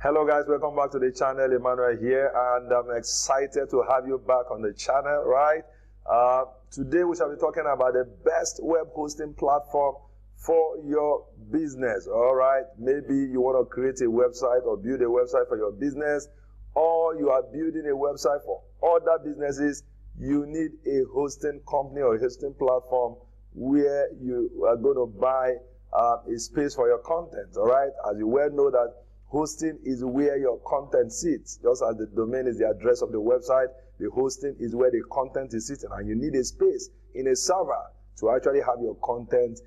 Hello guys, welcome back to the channel. Emmanuel here, and I'm excited to have you back on the channel, right? Today we shall be talking about the best web hosting platform for your business, all right? Maybe you want to create a website or build a website for your business, or you are building a website for other businesses. You need a hosting company or a hosting platform where you are going to buy a space for your content, all right? As you well know that hosting is where your content sits. Just as the domain is the address of the website, the hosting is where the content is sitting. And you need a space in a server to actually have your content,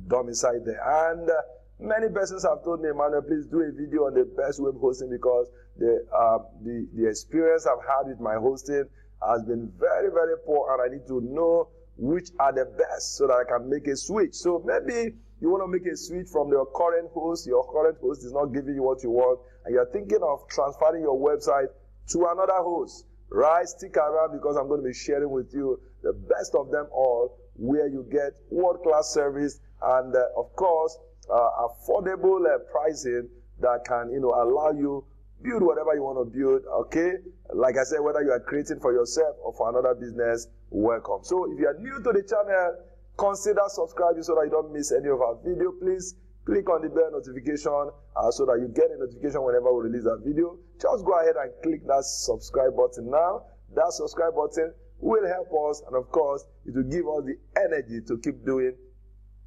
domiciled there. And many persons have told me, Emmanuel, please do a video on the best web hosting, because the experience I've had with my hosting has been very, very poor, and I need to know which are the best so that I can make a switch. So maybe you want to make a switch from your current host is not giving you what you want, and you're thinking of transferring your website to another host, right? Stick around, because I'm going to be sharing with you the best of them all, where you get world-class service and, of course, affordable pricing that can, allow you build whatever you want to build, okay? Like I said, whether you are creating for yourself or for another business, welcome. So if you are new to the channel, consider subscribing so that you don't miss any of our video. Please click on the bell notification so that you get a notification whenever we release a video. Just go ahead and click that subscribe button now. That subscribe button will help us, and of course, it will give us the energy to keep doing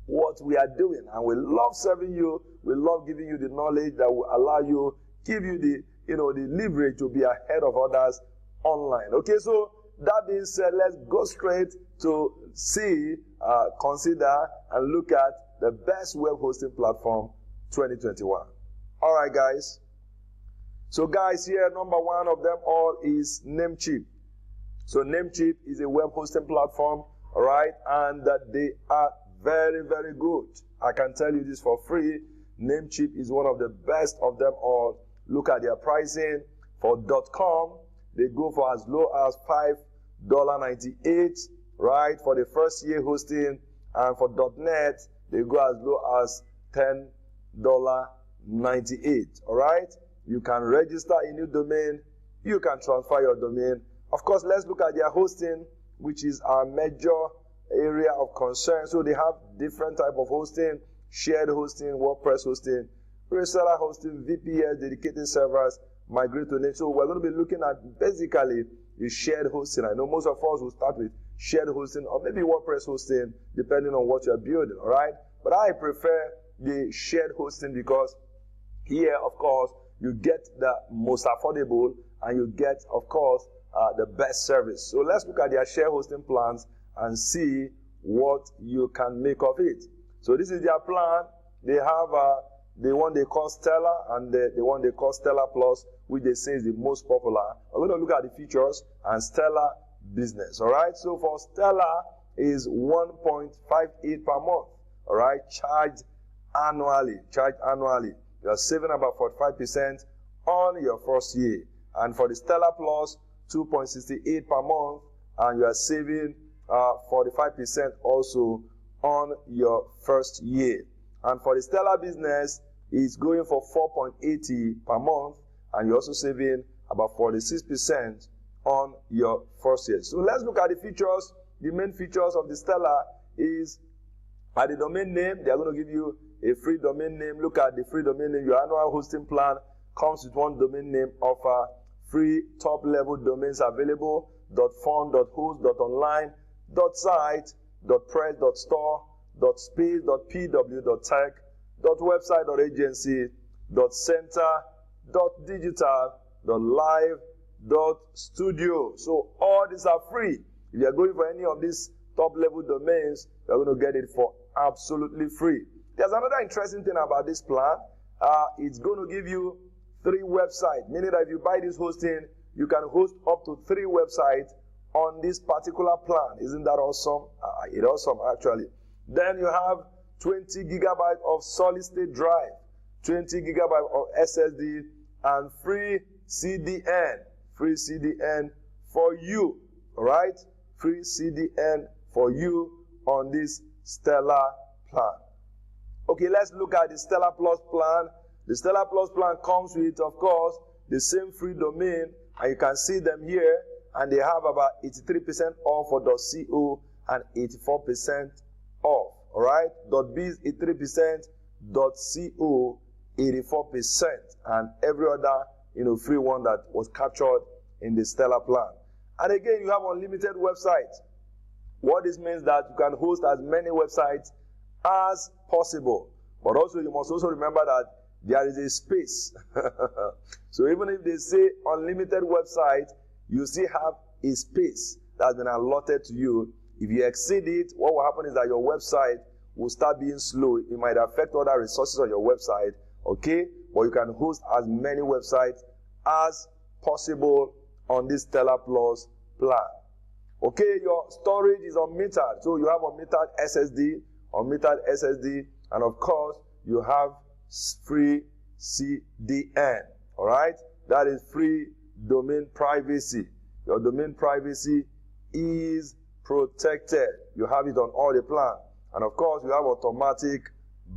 what we are doing. And we love serving you. We love giving you the knowledge that will allow you, give you the leverage to be ahead of others online. Okay, so that being said, let's go straight to consider and look at the best web hosting platform 2021. All right, guys. So guys, here, number one of them all is Namecheap. So Namecheap is a web hosting platform, all right, and they are very, very good. I can tell you this for free. Namecheap is one of the best of them all. Look at their pricing. For .com, they go for as low as $5.98, right, for the first year hosting. And for .net, they go as low as $10.98, all right? You can register a new domain. You can transfer your domain. Of course, let's look at their hosting, which is our major area of concern. So they have different type of hosting: shared hosting, WordPress hosting, reseller hosting, VPS, dedicated servers, migrate to Namecheap. So we're going to be looking at basically the shared hosting. I know most of us will start with shared hosting or maybe WordPress hosting, depending on what you're building, all right? But I prefer the shared hosting, because here, of course, you get the most affordable, and you get, of course, the best service. So let's look at their shared hosting plans and see what you can make of it. So this is their plan. They have the one they call Stellar and the one they call Stellar Plus, which they say is the most popular. We're going to look at the features and Stellar Business, all right? So for Stellar is 1.58 per month, all right? Charged annually. You are saving about 45% on your first year. And for the Stellar Plus, 2.68 per month, and you are saving 45% also on your first year. And for the Stellar Business, it's going for 4.80 per month, and you're also saving about 46% on your first year. So let's look at the features. The main features of the Stellar is at the domain name. They are going to give you a free domain name. Look at the free domain name. Your annual hosting plan comes with one domain name. Offer free top-level domains available: .fun, .host, .online, .site, .press, .store, .space, .pw, .tech, .website, .agency, .center, .digital, .live, .studio. So all these are free. If you are going for any of these top-level domains, you're going to get it for absolutely free. There's another interesting thing about this plan. It's going to give you 3 websites, meaning that if you buy this hosting, you can host up to 3 websites on this particular plan. Isn't that awesome? It's awesome, actually. Then you have 20 gigabytes of solid-state drive, 20 gigabytes of SSD, and free CDN for you, all right? Free CDN for you on this Stellar plan. Okay, let's look at the Stellar Plus plan. The Stellar Plus plan comes with, of course, the same free domain, and you can see them here, and they have about 83% off for .co and 84% off. All right, .biz 83%, .co 84%, and every other free one that was captured in the Stellar plan. And again, you have unlimited websites. What this means that you can host as many websites as possible. But also, you must also remember that there is a space. So even if they say unlimited website, you still have a space that's been allotted to you. If you exceed it, what will happen is that your website will start being slow. It might affect other resources on your website, okay? But you can host as many websites as possible on this Stellar Plus plan. Okay, your storage is unmetered. So you have unmetered SSD, and of course, you have free CDN. All right? That is free domain privacy. Your domain privacy is protected. You have it on all the plans. And of course, you have automatic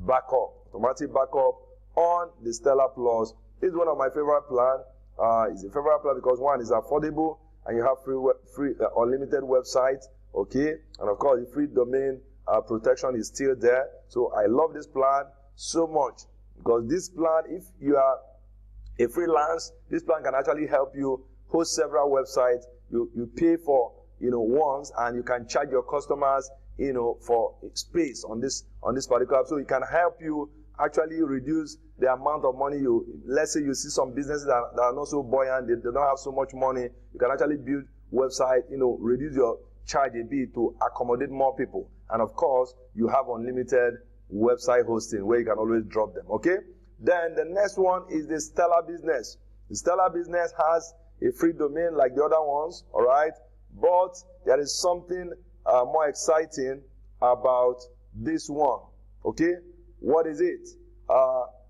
backup. Automatic backup on the Stellar Plus. This is one of my favorite plans. It's a favorite plan because one is affordable, and you have free unlimited websites, okay? And of course, the free domain protection is still there. So I love this plan so much because this plan, if you are a freelance, this plan can actually help you host several websites. You pay for once, and you can charge your customers for space on this particular. So it can help you actually reduce the amount of money let's say you see some businesses that are not so buoyant, they don't have so much money. You can actually build website, reduce your charge a bit to accommodate more people. And of course, you have unlimited website hosting where you can always drop them, okay? Then the next one is the Stellar Business. The Stellar Business has a free domain like the other ones, all right? But there is something more exciting about this one, okay? What is it?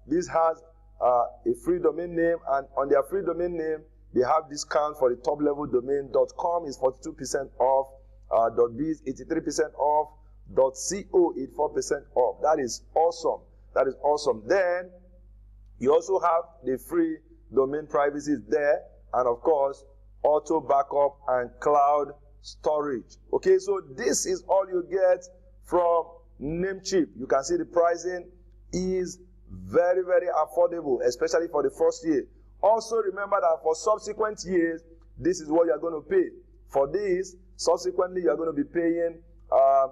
This has a free domain name, and on their free domain name, they have discount for the top level domain. .com is 42% off, .biz 83% off, .co 84% off. That is awesome. That is awesome. Then you also have the free domain privacy there, and of course, auto backup and cloud storage. Okay, so this is all you get from Namecheap. You can see the pricing is very, very affordable, especially for the first year. Also remember that for subsequent years, this is what you are going to pay. For this, subsequently, you are going to be paying a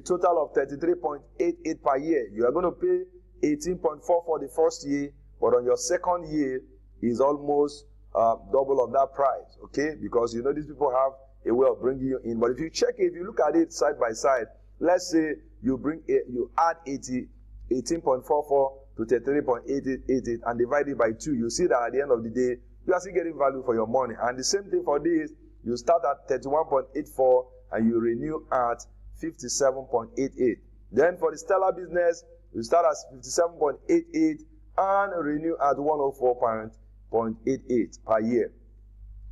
total of 33.88 per year. You are going to pay 18.4 for the first year, but on your second year is almost double of that price, okay? Because these people have a way of bringing you in. But if you check it, if you look at it side by side, let's say you add 18.44 to 33.88 and divide it by 2, you see that at the end of the day, you are still getting value for your money. And the same thing for this, you start at 31.84 and you renew at 57.88. Then for the Stellar Business, you start at 57.88 and renew at 104.88 per year.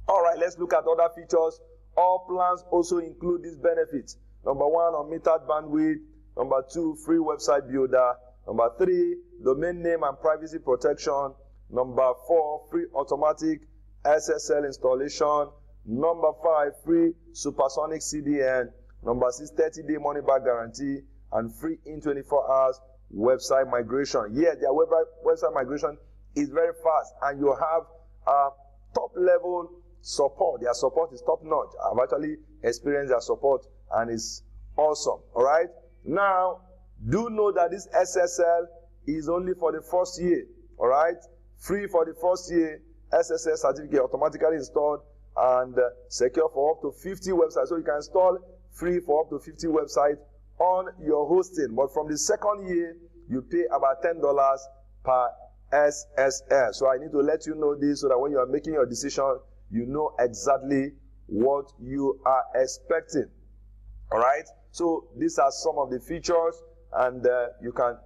All right, let's look at other features. All plans also include these benefits. Number 1, unmetered bandwidth. Number 2, free website builder. Number 3, domain name and privacy protection. Number 4, free automatic SSL installation. Number 5, free supersonic CDN. Number 6, 30-day money back guarantee. And free in 24 hours website migration. Yes, their website migration is very fast, and you have top level support. Their support is top notch. I've actually experienced their support, and it's awesome. All right. Now, do know that this SSL is only for the first year. All right. Free for the first year. SSL certificate automatically installed and secure for up to 50 websites. So you can install free for up to 50 websites on your hosting. But from the second year, you pay about $10 per SSL. So I need to let you know this so that when you are making your decision, you know exactly what you are expecting. All right. So these are some of the features, and you can,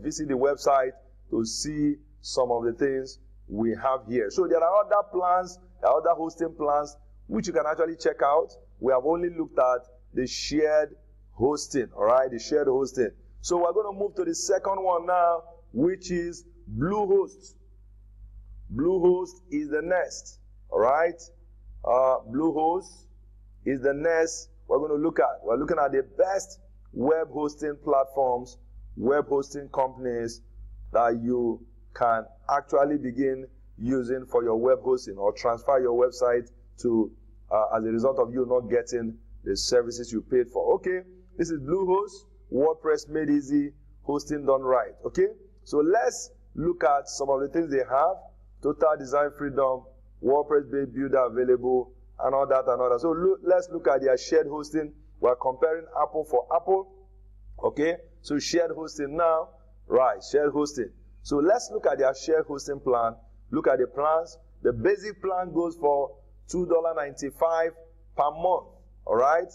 visit the website to see some of the things we have here. So there are other plans, there are other hosting plans which you can actually check out. We have only looked at the shared hosting. All right, the shared hosting. So we're going to move to the second one now, which is Bluehost. Bluehost is the next. All right? Bluehost is the next we're going to look at. We're looking at the best web hosting platforms, web hosting companies that you can actually begin using for your web hosting or transfer your website to as a result of you not getting the services you paid for. Okay, this is Bluehost, WordPress made easy, hosting done right. Okay, so let's look at some of the things they have. Total design freedom, WordPress-based builder available, and all that and all that. So let's look at their shared hosting. We're comparing Apple for Apple. Okay, so shared hosting now. Right, shared hosting. So let's look at their shared hosting plan. Look at the plans. The basic plan goes for $2.95 per month. All right,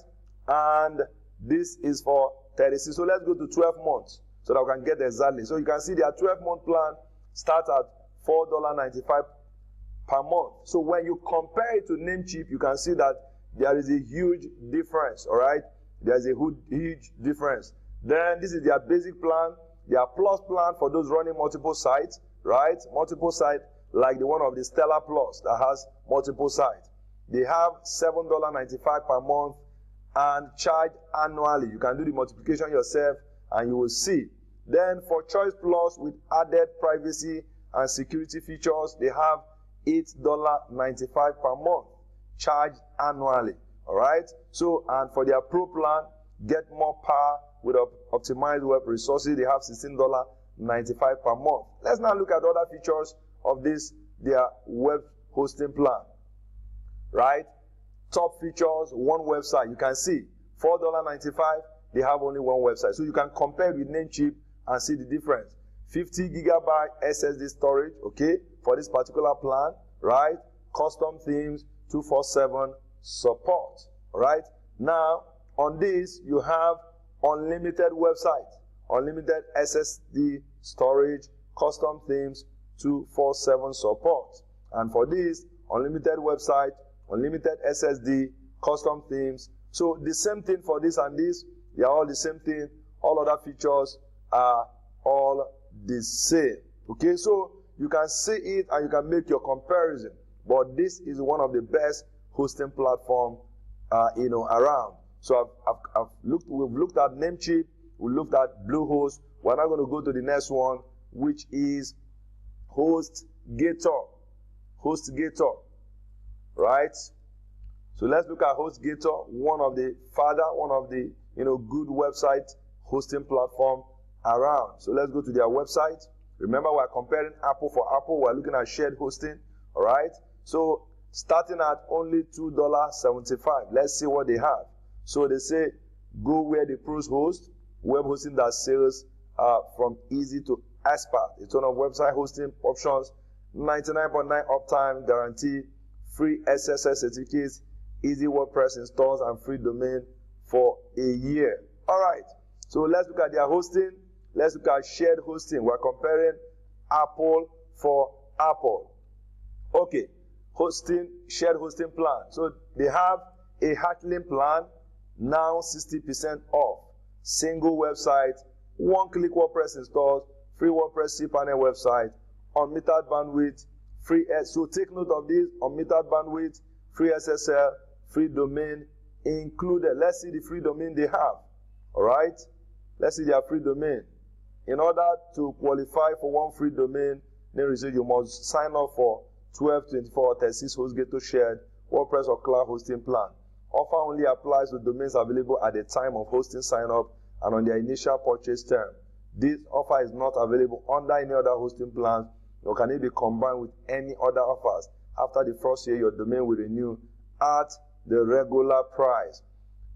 and this is for 36. So let's go to 12 months so that we can get exactly. So you can see their 12-month plan starts at $4.95 per month. So when you compare it to Namecheap, you can see that there is a huge difference. All right, there is a huge difference. Then this is their basic plan. Their plus plan for those running multiple sites, right? Multiple sites like the one of the Stellar Plus that has multiple sites. They have $7.95 per month and charge annually. You can do the multiplication yourself and you will see. Then for Choice Plus with added privacy and security features, they have $8.95 per month, charged annually. All right? So, and for their Pro plan, get more power with optimized web resources, they have $16.95 per month. Let's now look at other features of this, their web hosting plan. Right? Top features, one website. You can see $4.95, they have only one website. So you can compare with Namecheap and see the difference. 50 gigabyte SSD storage, okay, for this particular plan, right? Custom themes, 247 support, all right? Now, on this, you have unlimited website, unlimited SSD storage, custom themes, 247 support. And for this, unlimited website, unlimited SSD, custom themes. So the same thing for this and this, they are all the same thing. All other features are all the same. Okay, so you can see it and you can make your comparison. But this is one of the best hosting platform, around. So we've looked at Namecheap, we looked at Bluehost. We're now going to go to the next one, which is Hostgator. Hostgator, right? So let's look at Hostgator, one of the good website hosting platform around. So let's go to their website. Remember, we're comparing Apple for Apple. We're looking at shared hosting, all right? So starting at only $2.75. Let's see what they have. So they say, go where the pros host, web hosting that sells from easy to expert. A ton of website hosting options, 99.9 uptime guarantee, free SSL certificates, easy WordPress installs, and free domain for a year. All right. So let's look at their hosting. Let's look at shared hosting. We're comparing Apple for Apple. Okay. Shared hosting plan. So they have a Heartland plan, now 60% off. Single website, one-click WordPress installs, free WordPress cPanel website, unmetered bandwidth, free. So take note of this: unmetered bandwidth, free SSL, free domain included. Let's see the free domain they have. All right, let's see their free domain. In order to qualify for one free domain, you must sign up for 12, 24, or 36 Hostgator shared WordPress or cloud hosting plan. Offer only applies to domains available at the time of hosting sign up and on their initial purchase term. This offer is not available under any other hosting plans, nor can it be combined with any other offers. After the first year, your domain will renew at the regular price.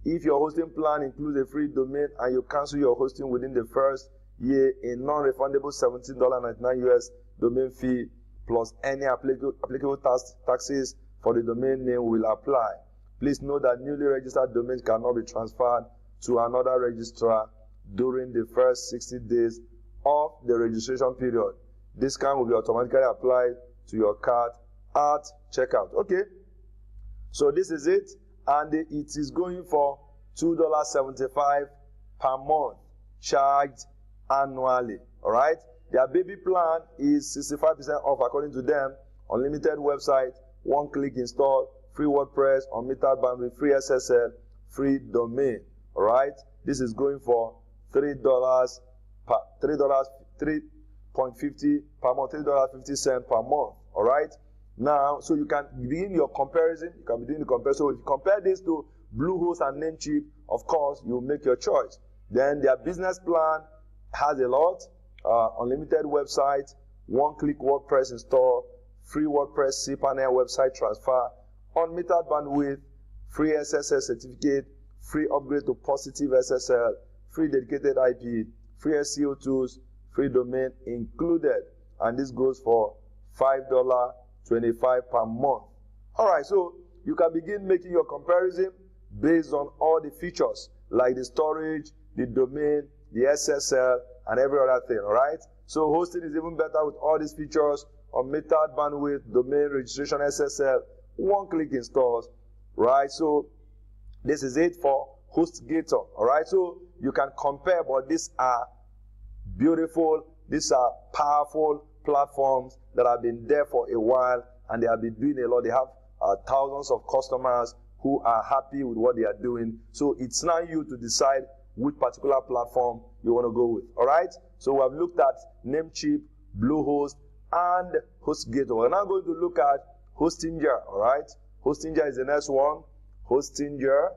If your hosting plan includes a free domain and you cancel your hosting within the first year, a non-refundable $17.99 US domain fee plus any applicable taxes for the domain name will apply. Please note that newly registered domains cannot be transferred to another registrar during the first 60 days of the registration period. Discount will be automatically applied to your cart at checkout. Okay, so this is it, and it is going for $2.75 per month, charged annually. All right, Their baby plan is 65% off according to them. Unlimited website, one-click install, free WordPress, unmetered bandwidth, free SSL, free domain. All right? This is going for $3 per $3.50 per month, $3.50 per month. All right? Now, so you can begin your comparison. You can be doing the comparison. So if you compare this to Bluehost and Namecheap, of course, you make your choice. Then their business plan has a lot. Unlimited website, one-click WordPress install, free WordPress cPanel website transfer, unmetered bandwidth, free SSL certificate, free upgrade to positive SSL, free dedicated IP, free SEO tools, free domain included. And this goes for $5.25 per month. All right, so you can begin making your comparison based on all the features like the storage, the domain, the SSL, and every other thing, all right? So hosting is even better with all these features: unmetered bandwidth, domain registration, SSL, one-click installs, right? So this is it for Hostgator, all right? So you can compare, but these are beautiful, these are powerful platforms that have been there for a while, and they have been doing a lot. They have thousands of customers who are happy with what they are doing. So it's now you to decide which particular platform you want to go with. All right? So we have looked at Namecheap, Bluehost, and Hostgator. We're now going to look at Hostinger. All right? Hostinger is the next one. Hostinger.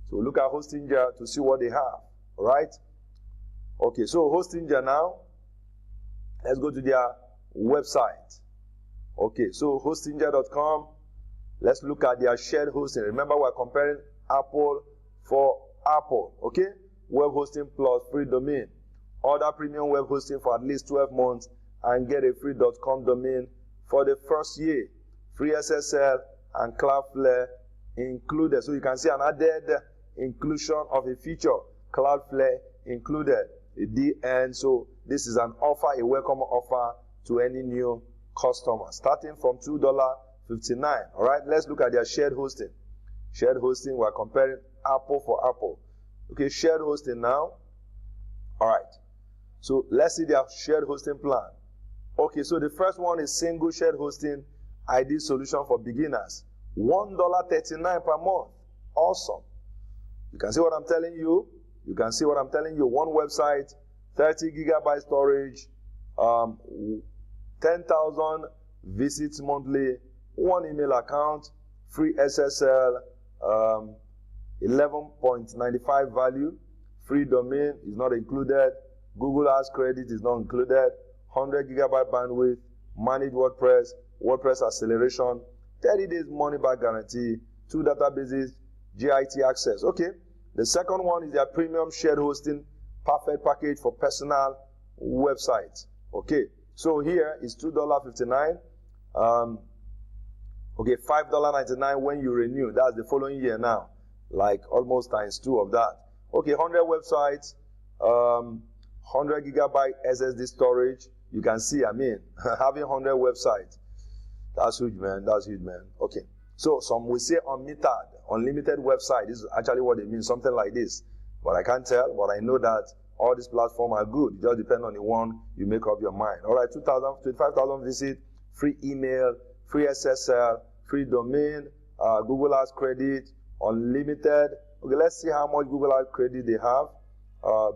So look at Hostinger to see what they have. All right? Okay, so Hostinger now. Let's go to their website. Okay, so hostinger.com. Let's look at their shared hosting. Remember, we're comparing Apple for Apple. Okay? Web hosting plus free domain. Order premium web hosting for at least 12 months and get a free .com domain for the first year. Free SSL and Cloudflare included. So you can see an added inclusion of a feature. Cloudflare included. The DN. So this is an offer, a welcome offer to any new customer. Starting from $2.59. All right, let's look at their shared hosting. Shared hosting, we're comparing Apple for Apple. Okay, shared hosting now. All right, so let's see their shared hosting plan. Okay, so the first one is single shared hosting ID solution for beginners. $1.39 per month. Awesome. You can see what I'm telling you. You can see what I'm telling you. One website, 30 gigabyte storage, 10,000 visits monthly, one email account, free SSL, 11.95 value, free domain is not included, Google Ads credit is not included, 100 gigabyte bandwidth, managed WordPress, WordPress acceleration, 30 days money back guarantee, 2 databases, GIT access. Okay. The second one is their premium shared hosting perfect package for personal websites. Okay. So here is $2.59. Okay, $5.99 when you renew. That's the following year now. Like almost times 2 of that. Okay, 100 websites, 100 gigabyte SSD storage. You can see, I mean, having 100 websites. That's huge, man. That's huge, man. Okay. So some will say unmetered, unlimited website. This is actually what it means, something like this. But I can't tell, but I know that all these platforms are good. It just depends on the one you make up your mind. All right, 25,000 visits, free email, free SSL, free domain, Google Ads credit, unlimited. Okay, let's see how much Google Ads credit they have.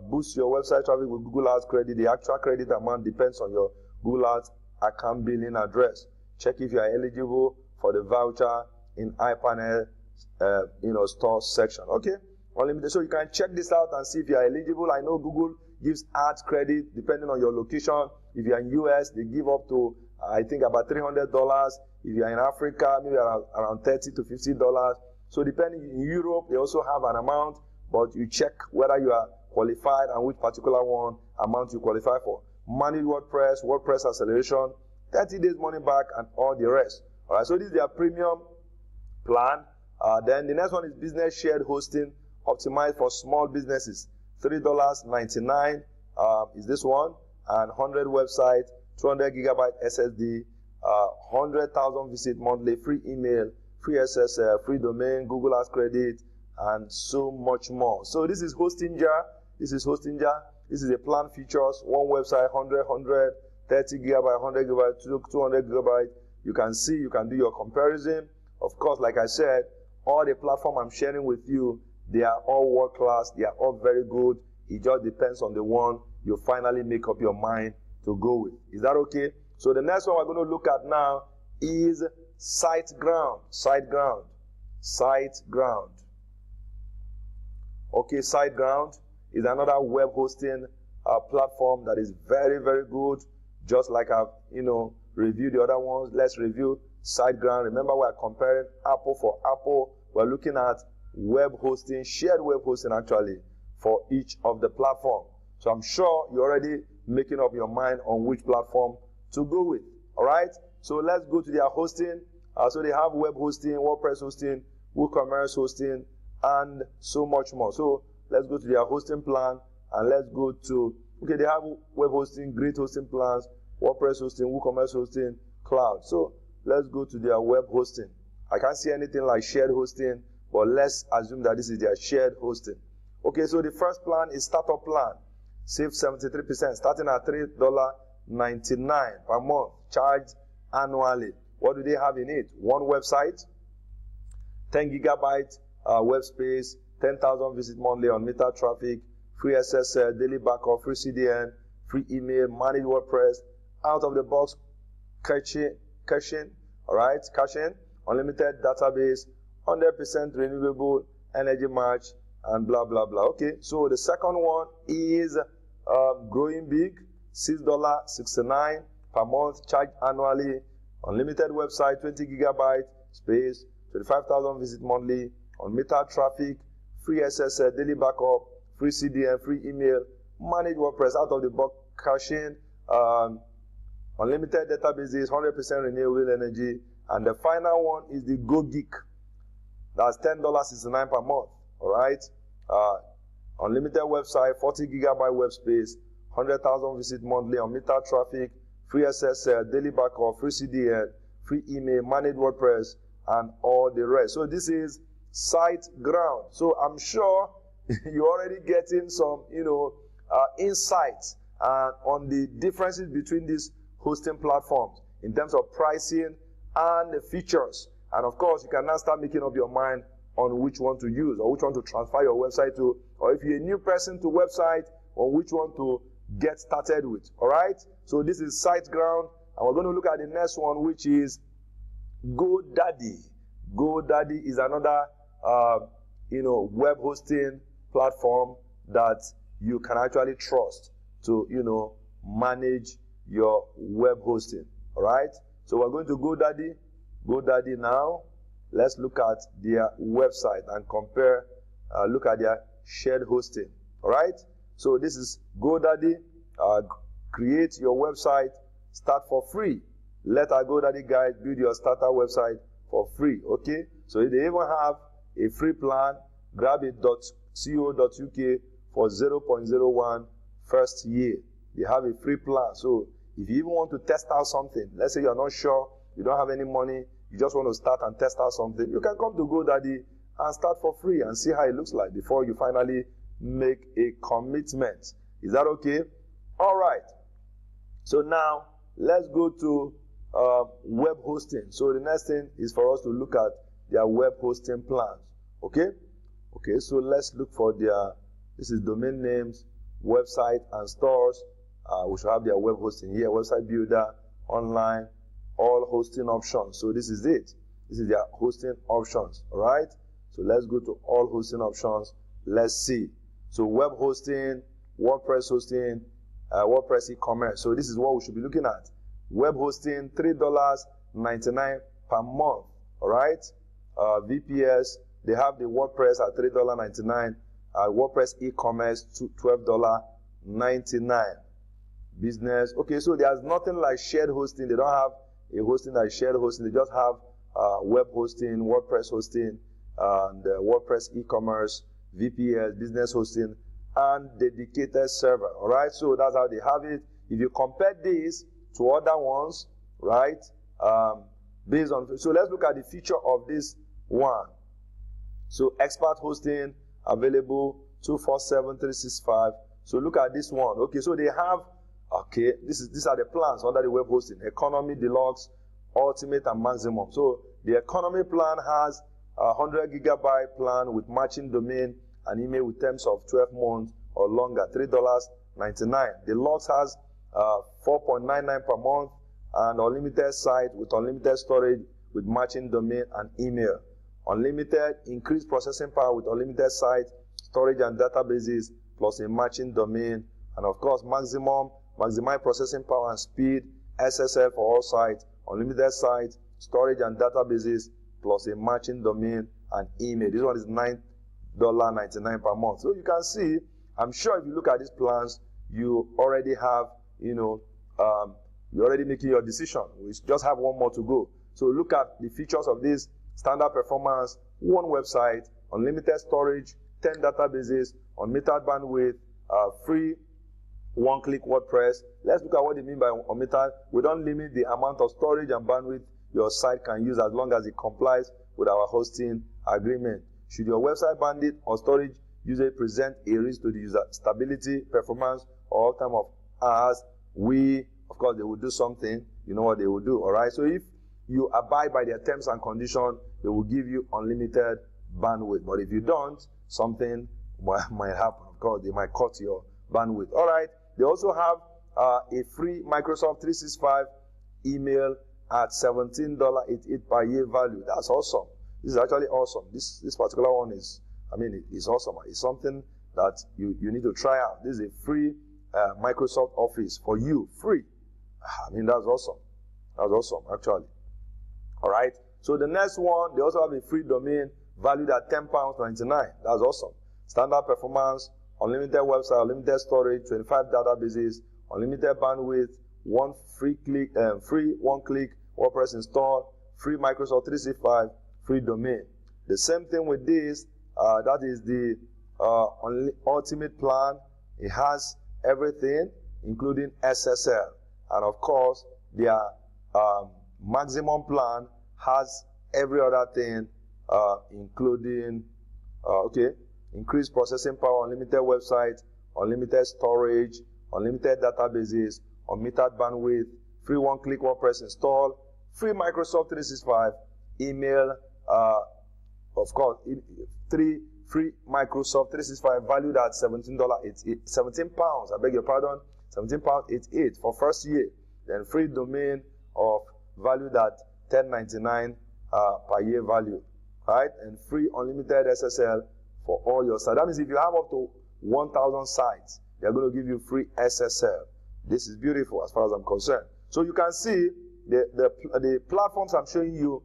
Boost your website traffic with Google Ads credit. The actual credit amount depends on your Google Ads account billing address. Check if you are eligible for the voucher in iPanel, store section. Okay, unlimited. So you can check this out and see if you are eligible. I know Google gives ads credit depending on your location. If you are in US, they give up to I think about $300. If you are in Africa, maybe around $30 to $50. So depending in Europe, they also have an amount, but you check whether you are qualified and which particular one amount you qualify for. Managed WordPress, WordPress acceleration, 30 days money back, and all the rest. All right, so this is their premium plan. Then the next one is business shared hosting, optimized for small businesses. $3.99 is this one, and 100 websites, 200 gigabyte SSD, 100,000 visit monthly, free email, free SSL, free domain, Google Ads credit, and so much more. So this is Hostinger. This is Hostinger. This is the plan features. One website, 100, 30 gigabyte, 100 gigabyte, 200 gigabyte. You can see, you can do your comparison. Of course, like I said, all the platform I'm sharing with you, they are all world class. They are all very good. It just depends on the one you finally make up your mind to go with. Is that okay? So the next one we're going to look at now is SiteGround. SiteGround. SiteGround. Okay, SiteGround is another web hosting platform that is very, very good. Just like I've, reviewed the other ones. Let's review SiteGround. Remember, we're comparing Apple for Apple. We're looking at web hosting, shared web hosting actually, for each of the platform. So I'm sure you're already making up your mind on which platform to go with. All right? So let's go to their hosting. So they have web hosting, WordPress hosting, WooCommerce hosting, and so much more. So let's go to their hosting plan, and let's go to, they have web hosting, great hosting plans, WordPress hosting, WooCommerce hosting, cloud. So let's go to their web hosting. I can't see anything like shared hosting, but let's assume that this is their shared hosting. Okay, so the first plan is startup plan. Save 73%, starting at $3.99 per month, charged annually. What do they have in it? One website, 10 gigabyte web space, 10,000 visits monthly on meter traffic, free SSL, daily backup, free CDN, free email, managed WordPress, out-of-the-box caching, all right, caching, unlimited database, 100% renewable energy match, and blah, blah, blah. Okay, so the second one is growing big, $6.69 per month, charged annually, unlimited website, 20 gigabyte space, 25,000 visits monthly, on meter traffic, free SSL, daily backup, free CDN, free email, managed WordPress, out-of-the-box caching, unlimited databases, 100% renewable energy, and the final one is the Go Geek. That's $10.69 per month. All right. Unlimited website, 40 gigabyte web space, 100,000 visits monthly on meter traffic, free SSL, daily backup, free CDN, free email, managed WordPress, and all the rest. So this is SiteGround. So I'm sure you're already getting some, insights on the differences between these hosting platforms in terms of pricing and the features. And of course, you can now start making up your mind on which one to use or which one to transfer your website to, or if you're a new person to website, on which one to get started with. All right? So this is SiteGround, and we're going to look at the next one, which is GoDaddy. GoDaddy is another, web hosting platform that you can actually trust to, manage your web hosting. All right? So we're going to GoDaddy. GoDaddy now. Let's look at their website and compare, look at their shared hosting. All right? So this is GoDaddy. Create your website, start for free. Let our GoDaddy guide build your starter website for free. Okay? So they even have a free plan. Grab it.co.uk for 0.01 first year. They have a free plan. So if you even want to test out something, let's say you're not sure, you don't have any money, you just want to start and test out something, you can come to GoDaddy and start for free and see how it looks like before you finally make a commitment. Is that okay? All right. So now, let's go to web hosting. So the next thing is for us to look at their web hosting plans. Okay? Okay, so let's look for this is domain names, website, and stores. We should have their web hosting here, website builder, online, all hosting options. So this is it. This is their hosting options. All right? So let's go to all hosting options. Let's see. So web hosting, WordPress hosting, WordPress e-commerce. So this is what we should be looking at. Web hosting, $3.99 per month. All right? VPS, they have the WordPress at $3.99. WordPress e-commerce to $12.99. Business. Okay, so there's nothing like shared hosting. They don't have a hosting that is shared hosting. They just have web hosting, WordPress hosting, and WordPress e-commerce, VPS, business hosting, and dedicated server. All right, so that's how they have it. If you compare this to other ones, right, based on, so let's look at the feature of this one. So expert hosting available 247-365. So look at this one. Okay, so they have, okay, these are the plans under the web hosting: economy, deluxe, ultimate, and maximum. So the economy plan has a 100 gigabyte plan with matching domain and email with terms of 12 months or longer, $3.99. Deluxe has 4.99 per month, and unlimited site with unlimited storage with matching domain and email. Unlimited increased processing power with unlimited site, storage and databases, plus a matching domain. And of course, maximize processing power and speed, SSL for all sites, unlimited site, storage and databases, plus a matching domain and email. This one is $9.99 per month. So you can see, I'm sure if you look at these plans, you already have, you're already making your decision. We just have one more to go. So look at the features of this: standard performance, one website, unlimited storage, 10 databases, unmetered bandwidth, free one-click WordPress. Let's look at what they mean by unmetered. We don't limit the amount of storage and bandwidth your site can use as long as it complies with our hosting agreement. Should your website bandwidth or storage usage present a risk to the user stability, performance, or uptime of ours, of course, they will do something. You know what they will do, all right? So if you abide by their terms and conditions, they will give you unlimited bandwidth. But if you don't, something might happen. Of course, they might cut your bandwidth. All right. They also have a free Microsoft 365 email at $17.88 per year value. That's awesome. This is actually awesome. This particular one is, it's awesome. It's something that you need to try out. This is a free Microsoft Office for you, free. That's awesome. That's awesome, actually. All right. So the next one, they also have a free domain valued at £10.99. That's awesome. Standard performance, unlimited website, unlimited storage, 25 databases, unlimited bandwidth, free one-click WordPress install, free Microsoft 365, free domain. The same thing with this. That is the ultimate plan. It has everything, including SSL, and of course, their maximum plan has every other thing, including increased processing power, unlimited website, unlimited storage, unlimited databases, unmetered bandwidth, free one-click WordPress install, free Microsoft 365, email, of course, free Microsoft 365 valued at £17, I beg your pardon, £17.88 for first year. Then free domain of valued at $10.99 per year value, right? And free unlimited SSL for all your sites. That means if you have up to 1,000 sites, they're going to give you free SSL. This is beautiful as far as I'm concerned. So you can see the platforms I'm showing you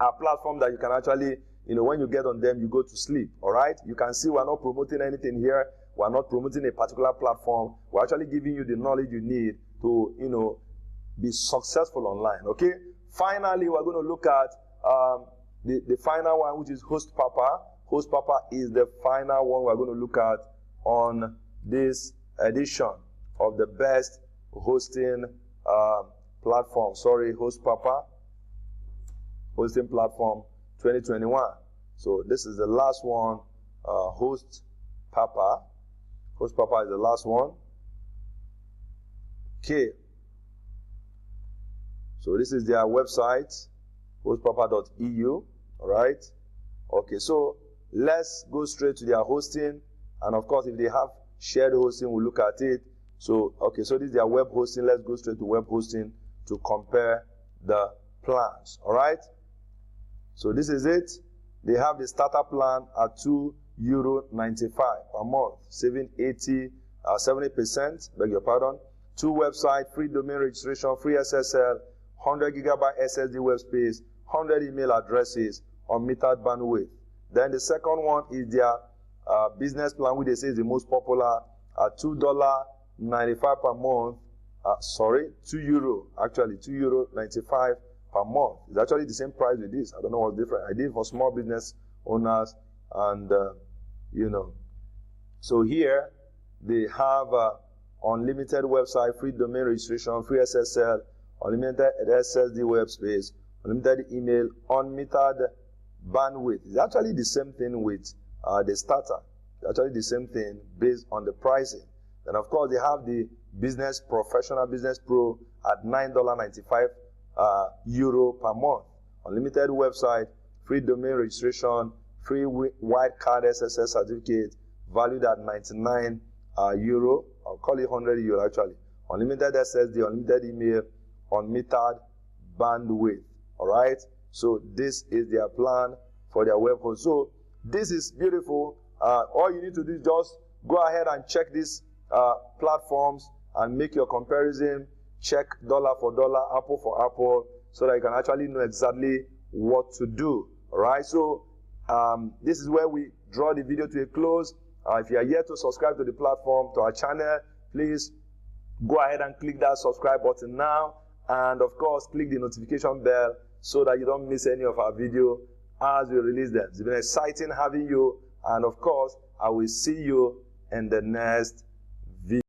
are platforms that you can actually, when you get on them, you go to sleep, all right? You can see we're not promoting anything here. We're not promoting a particular platform. We're actually giving you the knowledge you need to, be successful online, okay? Finally, we're going to look at the final one, which is HostPapa. HostPapa is the final one we're going to look at on this edition of the best hosting platform. HostPapa, hosting platform 2021. So this is the last one, HostPapa. HostPapa is the last one. Okay. So this is their website, hostpapa.eu, all right? Okay, so let's go straight to their hosting. And of course, if they have shared hosting, we'll look at it. So, okay, so this is their web hosting. Let's go straight to web hosting to compare the plans, all right? So this is it. They have the starter plan at €2.95 per month, saving 70%, beg your pardon. 2 website, free domain registration, free SSL, 100 gigabyte SSD web space, 100 email addresses, unmetered bandwidth. Then the second one is their business plan, which they say is the most popular, at $2.95 per month. €2, actually, €2.95 per month. It's actually the same price with this. I don't know what's different. I did it for small business owners, and So here they have unlimited website, free domain registration, free SSL, unlimited SSD web space, unlimited email, unmetered bandwidth. It's actually the same thing with the starter. It's actually the same thing based on the pricing. Then, of course, they have the Business Professional Business Pro at $9.95 euro per month. Unlimited website, free domain registration, free wildcard SSL certificate, valued at 99 euro. I'll call it 100 euro actually. Unlimited SSD, unlimited email, unmetered bandwidth. All right. So this is their plan for their web host. So this is beautiful. All you need to do is just go ahead and check these platforms and make your comparison. Check dollar for dollar, apple for apple, so that you can actually know exactly what to do. All right. So this is where we draw the video to a close. If you are yet to subscribe to the platform, to our channel, please go ahead and click that subscribe button now. And of course, click the notification bell so that you don't miss any of our video as we release them. It's been exciting having you. And of course, I will see you in the next